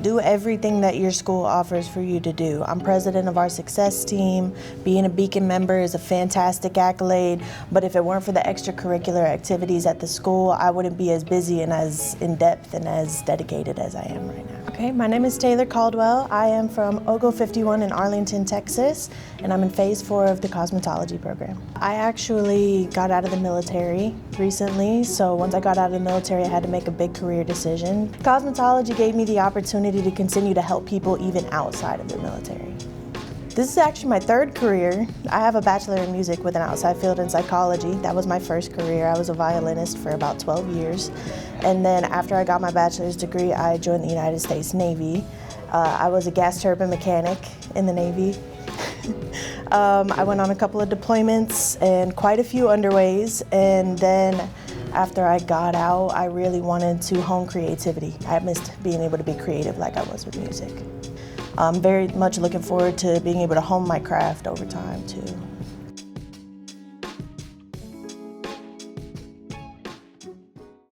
Do everything that your school offers for you to do. I'm president of our success team. Being a Beacon member is a fantastic accolade, but if it weren't for the extracurricular activities at the school, I wouldn't be as busy and as in-depth and as dedicated as I am right now. Okay, my name is Taylor Caldwell. I am from Ogle 51 in Arlington, Texas, and I'm in phase 4 of the cosmetology program. I actually got out of the military recently, so once I got out of the military, I had to make a big career decision. Cosmetology gave me the opportunity to continue to help people even outside of the military. This is actually my third career. I have a bachelor in music with an outside field in psychology. That was my first career. I was a violinist for about 12 years. And then after I got my bachelor's degree, I joined the United States Navy. I was a gas turbine mechanic in the Navy. I went on a couple of deployments and quite a few underways, and then after I got out, I really wanted to hone creativity. I missed being able to be creative like I was with music. I'm very much looking forward to being able to hone my craft over time too.